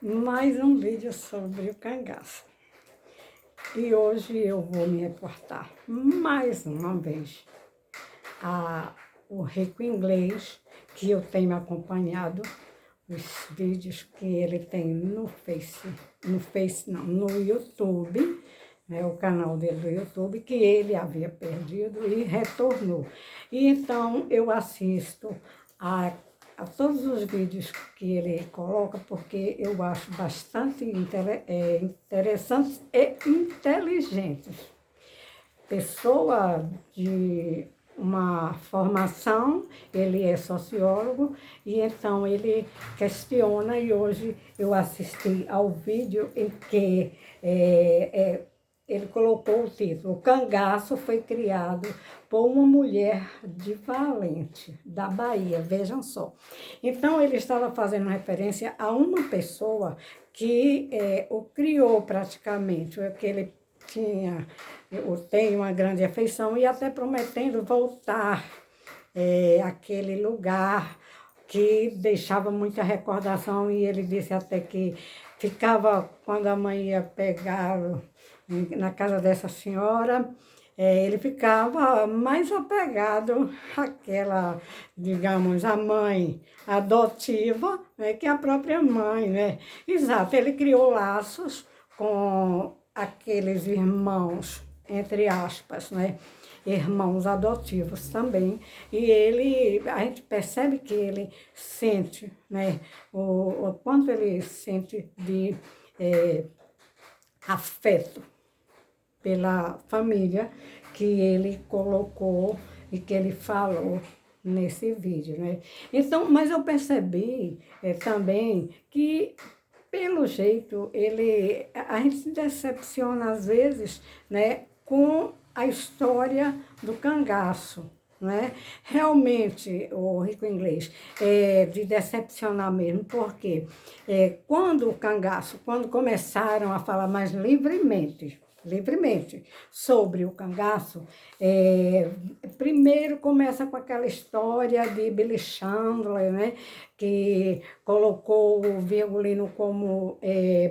Mais um vídeo sobre o cangaço. E hoje eu vou me reportar mais uma vez o Rico Inglês, que eu tenho acompanhado os vídeos que ele tem no YouTube, né, o canal dele do YouTube, que ele havia perdido e retornou. E então eu assisto a todos os vídeos que ele coloca, porque eu acho bastante interessantes e inteligentes. Pessoa de uma formação, ele é sociólogo, e então ele questiona, e hoje eu assisti ao vídeo em que ele colocou o título: O cangaço foi criado por uma mulher de Valente, da Bahia, vejam só. Então ele estava fazendo referência a uma pessoa que o criou praticamente, que ele tem uma grande afeição, e até prometendo voltar àquele lugar que deixava muita recordação, e ele disse até que ficava, quando a mãe ia pegar na casa dessa senhora, ele ficava mais apegado àquela, digamos, a mãe adotiva, né, que a própria mãe, né? Exato, ele criou laços com aqueles irmãos, entre aspas, né? Irmãos adotivos também, e a gente percebe que ele sente, né? O quanto ele sente de afeto pela família que ele colocou e que ele falou nesse vídeo, né? Então, mas eu percebi também que, pelo jeito, a gente se decepciona às vezes, né, com a história do cangaço, né? Realmente, o Rico Inglês, de decepcionar mesmo, porque quando começaram a falar mais livremente sobre o cangaço, primeiro começa com aquela história de Billy Chandler, né, que colocou o Virgulino como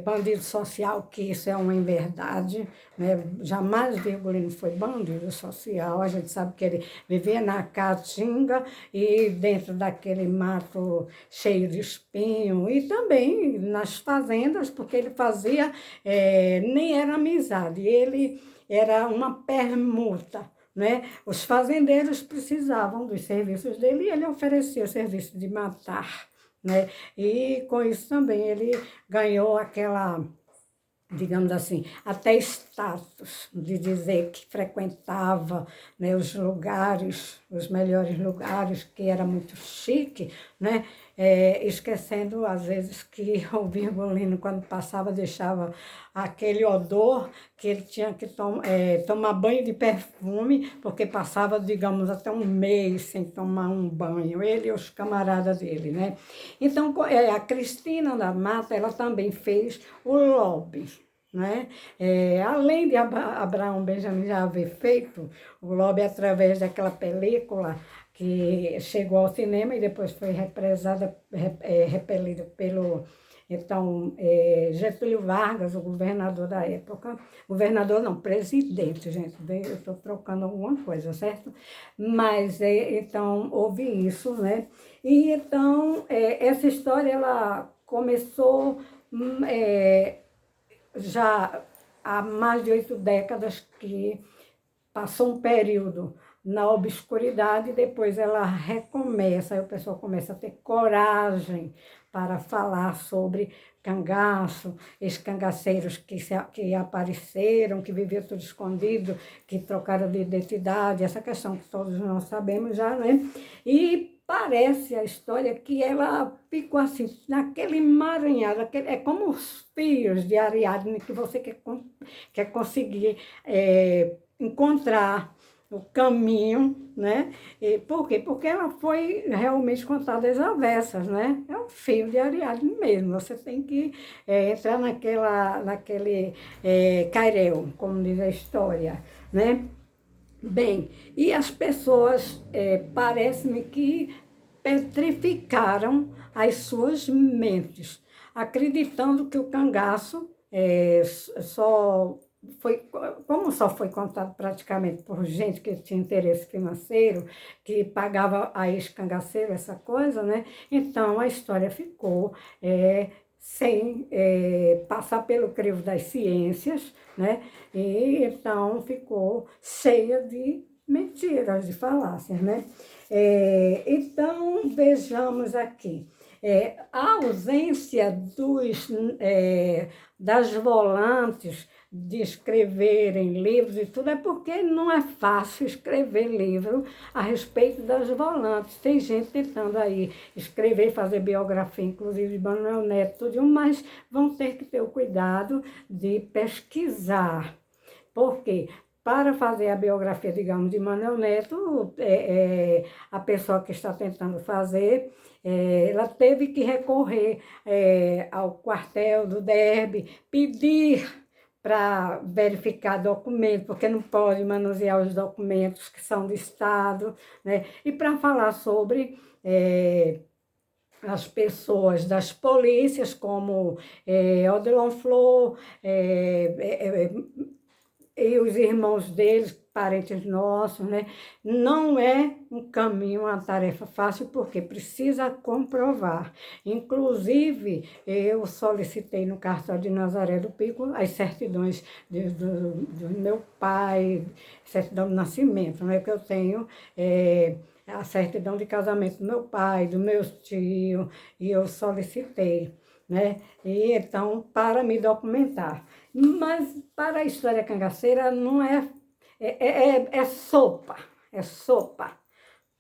bandido social, que isso é uma inverdade, né? Jamais Virgulino foi bandido social. A gente sabe que ele vivia na caatinga e dentro daquele mato cheio de espinho, e também nas fazendas, porque ele fazia, nem era amizade, ele era uma permuta, né? Os fazendeiros precisavam dos serviços dele e ele oferecia o serviço de matar, né? E com isso também ele ganhou aquela, digamos assim, até status de dizer que frequentava, né, os lugares, os melhores lugares, que era muito chique, né? Esquecendo às vezes que o Virgulino, quando passava, deixava aquele odor que ele tinha que tomar banho de perfume, porque passava, digamos, até um mês sem tomar um banho, ele e os camaradas dele, né? Então, a Cristina da Mata, ela também fez o lobby, né? Além de Abraão Benjamin já haver feito o lobby através daquela película que chegou ao cinema e depois foi repelida pelo, então, Getúlio Vargas, o governador da época. Governador não, presidente, gente, eu estou trocando alguma coisa, certo? Mas, então, houve isso, né? E, então, essa história, ela começou já há mais de 8 décadas, que passou um período na obscuridade, e depois ela recomeça, aí o pessoal começa a ter coragem para falar sobre cangaço, esses cangaceiros que apareceram, que viviam tudo escondido, que trocaram de identidade, essa questão que todos nós sabemos já, né? E parece a história que ela ficou assim, naquele emaranhado, é como os fios de Ariadne que você quer conseguir encontrar o caminho, né? E por quê? Porque ela foi realmente contada às avessas, né? É um fio de Ariadne mesmo, você tem que entrar naquele cairel, como diz a história, né? Bem, e as pessoas, parece-me que petrificaram as suas mentes. acreditando que o cangaço como só foi contado praticamente por gente que tinha interesse financeiro, que pagava a ex-cangaceiro, essa coisa, né? Então a história ficou sem passar pelo crivo das ciências, né? E então ficou cheia de mentiras, de falácias, né? Então vejamos aqui. A ausência das volantes de escreverem livros e tudo é porque não é fácil escrever livro a respeito das volantes. Tem gente tentando aí escrever, fazer biografia, inclusive de Manuel Neto, tudo, mas vão ter que ter o cuidado de pesquisar. Por quê? Para fazer a biografia, digamos, de Manuel Neto, a pessoa que está tentando fazer, ela teve que recorrer ao quartel do DERB, pedir para verificar documentos, porque não pode manusear os documentos que são do Estado, né? E para falar sobre as pessoas das polícias, como Odilon Flor, e os irmãos deles, parentes nossos, né? Não é um caminho, uma tarefa fácil, porque precisa comprovar. Inclusive, eu solicitei no cartório de Nazaré do Pico as certidões do meu pai, certidão de nascimento, né? Que eu tenho a certidão de casamento do meu pai, do meu tio, e eu solicitei, né? E então, para me documentar. Mas para a história cangaceira não é sopa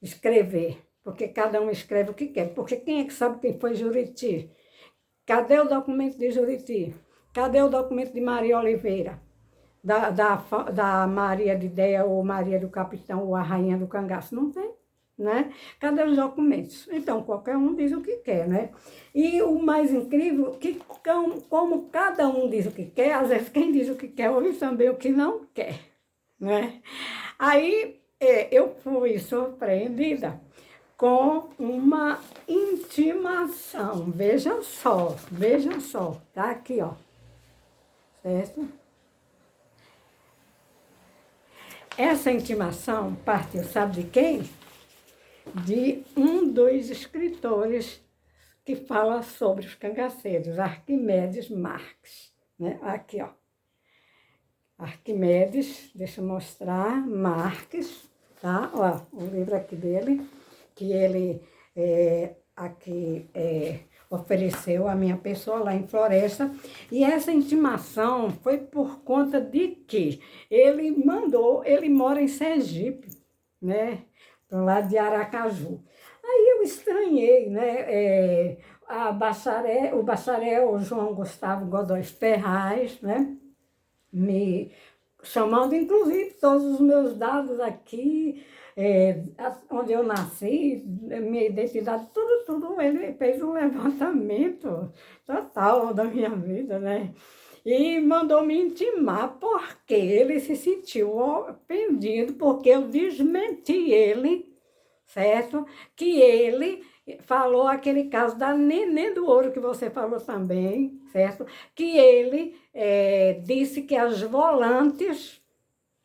escrever, porque cada um escreve o que quer. Porque quem é que sabe quem foi Juriti? Cadê o documento de Juriti? Cadê o documento de Maria Oliveira? Da Maria de Ideia, ou Maria do Capitão, ou a Rainha do Cangaço? Não tem, né? Cadê os documentos? Então, qualquer um diz o que quer, né? E o mais incrível, que como cada um diz o que quer, às vezes quem diz o que quer ouve também o que não quer, né? Aí eu fui surpreendida com uma intimação. Veja só, tá aqui, ó, certo? Essa intimação partiu, sabe de quem? De um dos escritores que fala sobre os cangaceiros, Arquimedes Marques, né? Aqui, ó. Arquimedes, deixa eu mostrar, Marques, tá? Ó, o livro aqui dele, que ele ofereceu à minha pessoa lá em Floresta. E essa intimação foi por conta de que ele mora em Sergipe, né? Do lado de Aracaju. Aí eu estranhei, né? O bacharel João Gustavo Godoy Ferraz, né? Me chamando, inclusive, todos os meus dados aqui, onde eu nasci, minha identidade, tudo, ele fez um levantamento total da minha vida, né? E mandou me intimar, porque ele se sentiu ofendido, porque eu desmenti ele, certo? Que ele falou aquele caso da Nenê do Ouro, que você falou também, certo? Que ele disse que as volantes,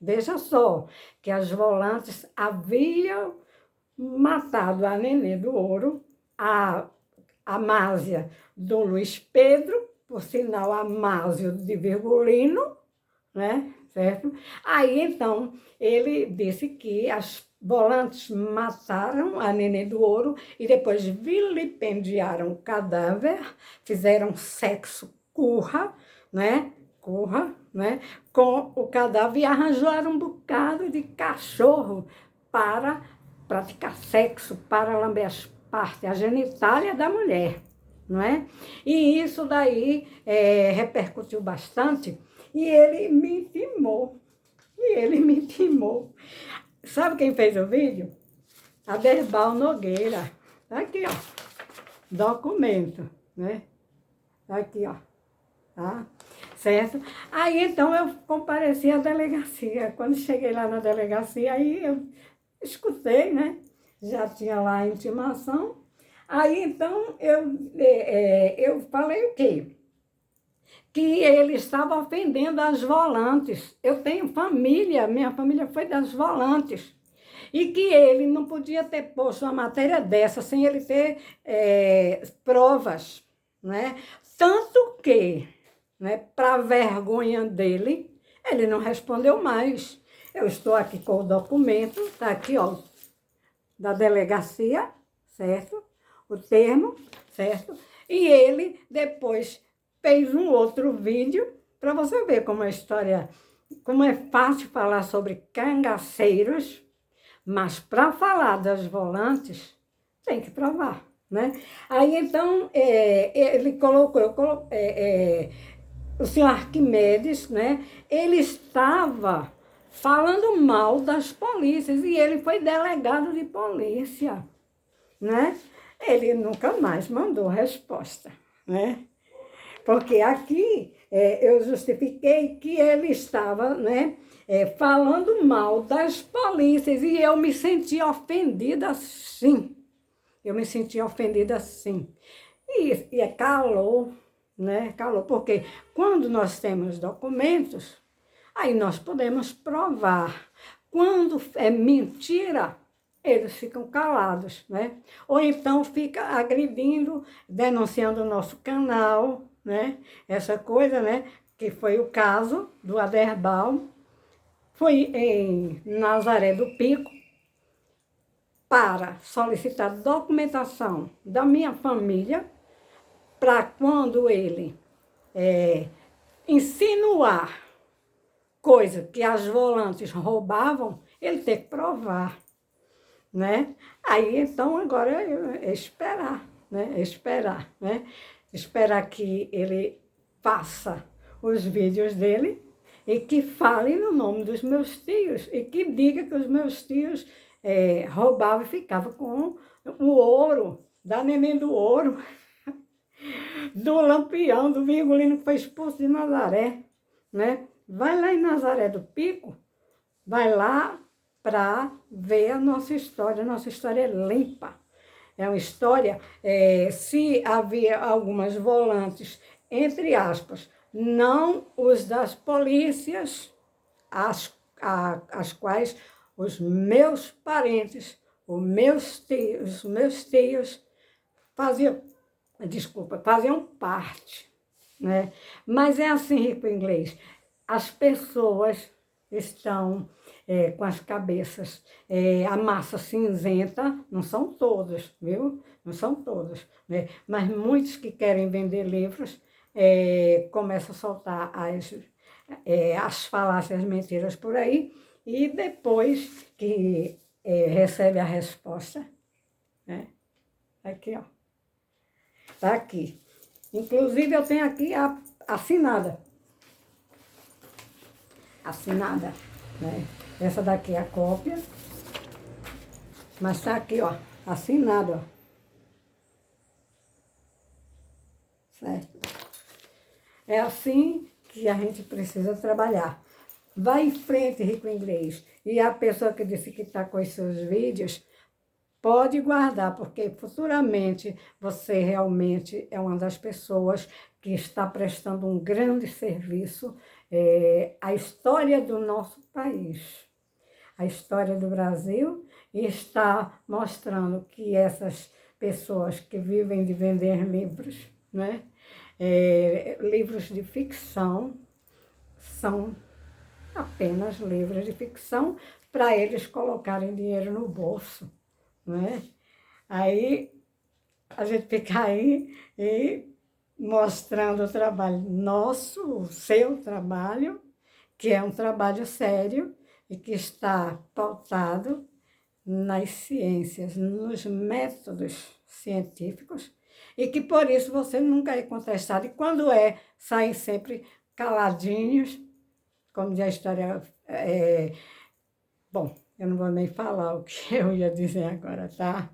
veja só, que as volantes haviam matado a Nenê do Ouro, a Amásia do Luiz Pedro, por sinal Amásio de Virgulino, né? Certo? Aí, então, ele disse que as volantes mataram a Nenê do Ouro e depois vilipendiaram o cadáver, fizeram sexo né? Né? Com o cadáver e arranjaram um bocado de cachorro para praticar sexo, para lamber as partes, a genitália da mulher, não é? E isso daí repercutiu bastante e ele me intimou. Sabe quem fez o vídeo? Aderbal Nogueira. Aqui, ó, documento, né? Aqui, ó, tá? Certo? Aí, então, eu compareci à delegacia. Quando cheguei lá na delegacia, aí eu escutei, né? Já tinha lá a intimação. Aí, então, eu falei o quê? Que ele estava ofendendo as volantes. Eu tenho família, minha família foi das volantes. E que ele não podia ter posto uma matéria dessa sem ele ter provas, né? Tanto que, né, para vergonha dele, ele não respondeu mais. Eu estou aqui com o documento, está aqui, ó, da delegacia, certo? O termo, certo? E ele depois fez um outro vídeo para você ver como a história, como é fácil falar sobre cangaceiros, mas para falar das volantes, tem que provar, né? Aí, então, ele colocou, o senhor Arquimedes, né? Ele estava falando mal das polícias e ele foi delegado de polícia, né? Ele nunca mais mandou resposta, né? Porque aqui eu justifiquei que ele estava, né, falando mal das polícias e eu me senti ofendida sim. Eu me senti ofendida sim. E é calor, né? Calor, porque quando nós temos documentos, aí nós podemos provar. Quando é mentira, eles ficam calados, né? Ou então fica agredindo, denunciando o nosso canal, né? Essa coisa, né? Que foi o caso do Aderbal. Foi em Nazaré do Pico para solicitar documentação da minha família para quando ele insinuar coisa que as volantes roubavam, ele ter que provar, né? Aí, então, agora é esperar, né? É esperar, né? Esperar que ele faça os vídeos dele e que fale no nome dos meus tios e que diga que os meus tios roubavam e ficavam com o ouro, da Neném do Ouro, do Lampião, do Virgulino que foi expulso de Nazaré, né? Vai lá em Nazaré do Pico, vai lá para ver a nossa história. A nossa história é limpa. É uma história, se havia algumas volantes, entre aspas, não os das polícias, as quais os meus parentes, os meus tios faziam, faziam parte, né? Mas é assim, Rico Inglês, as pessoas estão com as cabeças, a massa cinzenta, não são todos, viu? Não são todos, né? Mas muitos que querem vender livros começam a soltar as falácias, as mentiras por aí, e depois que recebe a resposta, né? Aqui, ó. Tá aqui. Inclusive, eu tenho aqui a assinada. Assinada, né? Essa daqui é a cópia. Mas tá aqui, ó, assinado, ó. Certo? É assim que a gente precisa trabalhar. Vai em frente, Rico Inglês. E a pessoa que disse que está com os seus vídeos, pode guardar, porque futuramente você realmente é uma das pessoas que está prestando um grande serviço à história do nosso país, à história do Brasil, e está mostrando que essas pessoas que vivem de vender livros, né, livros de ficção, são apenas livros de ficção para eles colocarem dinheiro no bolso, né? Aí a gente fica aí e mostrando o trabalho nosso, o seu trabalho, que é um trabalho sério e que está pautado nas ciências, nos métodos científicos, e que por isso você nunca é contestado. E quando saem sempre caladinhos, como diz a história. Bom, eu não vou nem falar o que eu ia dizer agora, tá?